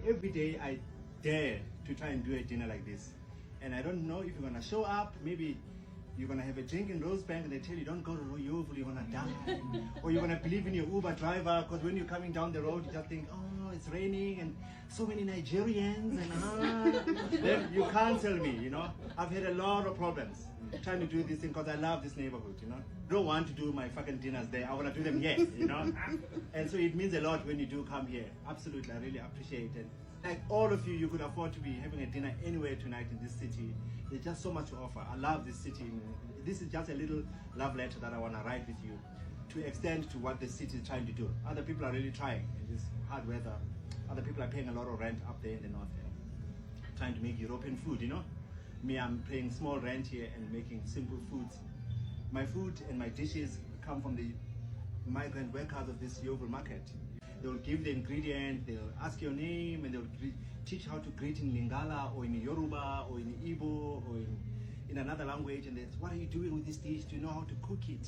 Every day I dare to try and do a dinner like this. And I don't know if you're gonna show up, maybe you're gonna have a drink in Rosebank and they tell you don't go to Yeoville, you're gonna die. Or you're gonna believe in your Uber driver, because when you're coming down the road you just think, oh, it's raining and so many Nigerians and then you cancel me, you know. I've had a lot of problems trying to do this thing because I love this neighborhood, you know. Don't want to do my fucking dinners there, I want to do them here, you know. And so it means a lot when you do come here. Absolutely, I really appreciate it. Like all of you, you could afford to be having a dinner anywhere tonight in this city. There's just so much to offer. I love this city. This is just a little love letter that I want to write with you to extend to what the city is trying to do. Other people are really trying in this hard weather. Other people are paying a lot of rent up there in the north, trying to make European food, you know. Me, I'm paying small rent here and making simple foods. My food and my dishes come from the migrant workers of this Yeoville market. They'll give the ingredient, they'll ask your name, and they'll teach how to greet in Lingala or in Yoruba or in Igbo or in another language. And it's, what are you doing with this dish? Do you know how to cook it?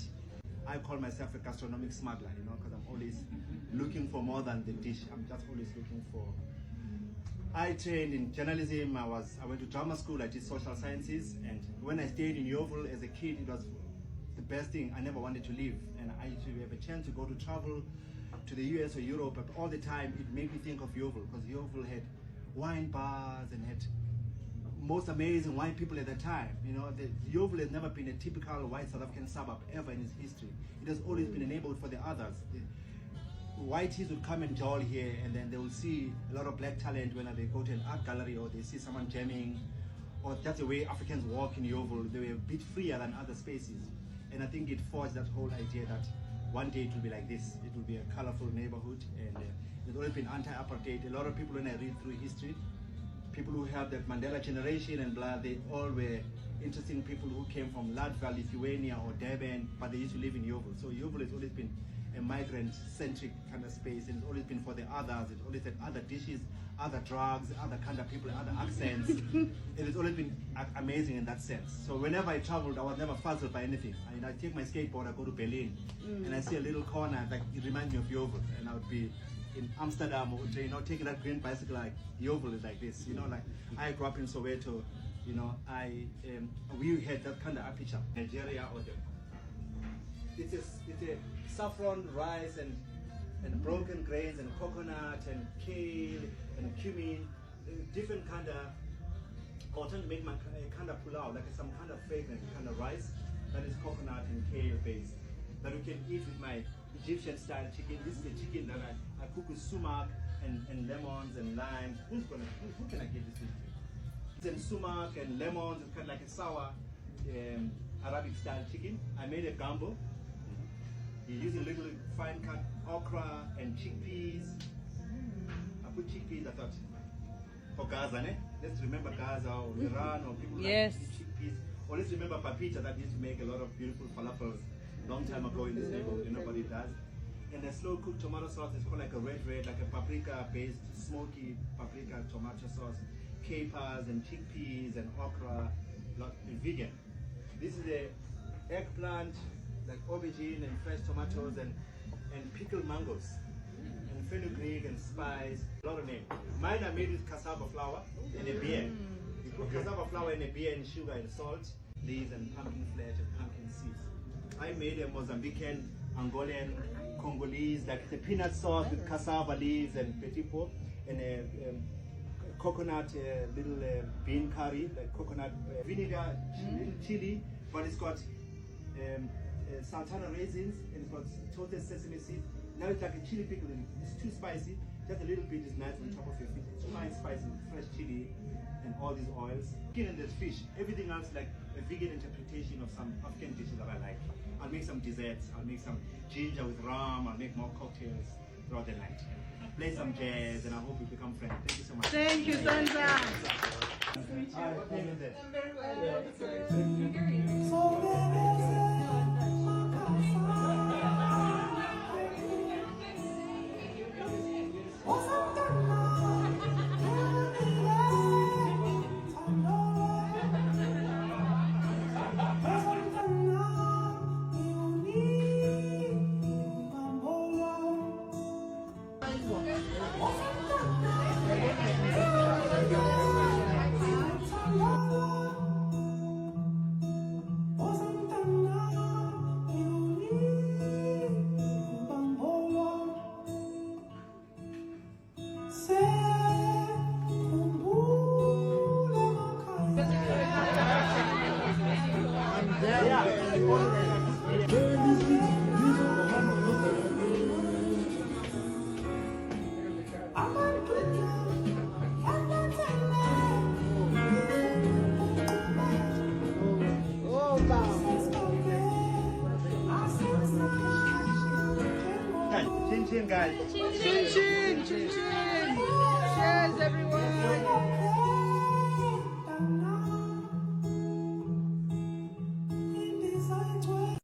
I call myself a gastronomic smuggler, you know, because I'm always looking for more than the dish. I'm just always looking for. I trained in journalism. I went to drama school. I did social sciences, and when I stayed in Yeoville as a kid, it was the best thing. I never wanted to leave, and I used to have a chance to go to travel to the US or Europe, but all the time it made me think of Yeoville, because Yeoville had wine bars and had most amazing white people at the time. You know, Yeoville has never been a typical white South African suburb ever in its history. It has always been enabled for the others. Whiteys would come and jowl here, and then they will see a lot of black talent when they go to an art gallery or they see someone jamming, or that's the way Africans walk in Yeoville. They were a bit freer than other spaces. And I think it forged that whole idea that one day it will be like this. It will be a colorful neighborhood, and it's always been anti-apartheid. A lot of people, when I read through history, people who have that Mandela generation and blah, they all were interesting people who came from Latvia, Lithuania or Durban, but they used to live in Yeoville. So Yeoville has always been a migrant-centric kind of space, and it's always been for the others. It's always had other dishes, other drugs, other kind of people, other accents. It's always been amazing in that sense. So whenever I traveled, I was never fuzzled by anything. I take my skateboard, I go to Berlin, and I see a little corner, like it reminds me of Yeoville, and I would be in Amsterdam, or, you know, taking that green bicycle, like Yeoville is like this, you know, like I grew up in Soweto, you know, we had that kind of aperture. Nigeria or it's a saffron, rice, and broken grains, and coconut, and kale, and cumin, different kind of. I was trying to make my kind of pulao, like some kind of fragrant kind of rice that is coconut and kale based, that we can eat with my Egyptian style chicken. This is the chicken that I cook with sumac and lemons and limes. Who can I give this to? It's in sumac and lemons. It's kind of like a sour Arabic style chicken. I made a gumbo. You use a little fine cut okra and chickpeas. I put chickpeas, I thought, for Gaza, let's remember Gaza or Iran or people yes. Like chickpeas. Or let's remember Papita, that used to make a lot of beautiful falafels long time ago in this neighborhood, nobody does. And the slow cooked tomato sauce is called like a red, like a paprika based, smoky paprika tomato sauce, capers and chickpeas and okra, and vegan. This is the eggplant, like aubergine and fresh tomatoes and pickled mangoes and fenugreek and spice, a lot of names. Mine are made with cassava flour and a beer. You put cassava flour in a beer and sugar and salt, leaves and pumpkin flesh and pumpkin seeds. I made a Mozambican, Angolan, Congolese, like the peanut sauce with cassava leaves and petit pot, and a coconut little bean curry, like coconut vinegar, little chili, but it's got sultana raisins, and it's got toasted sesame seeds. Now it's like a chili pickle. It's too spicy. Just a little bit is nice on top of your fish. It's nice spicy, fresh chili, and all these oils. Chicken and there's fish. Everything else like a vegan interpretation of some African dishes that I like. I'll make some desserts. I'll make some ginger with rum. I'll make more cocktails throughout the night. Play some jazz, and I hope we become friends. Thank you so much. Thank you, Sanza. I'm very well. Chin chin, guys. Chin chin, chin chin. Cheers, everyone.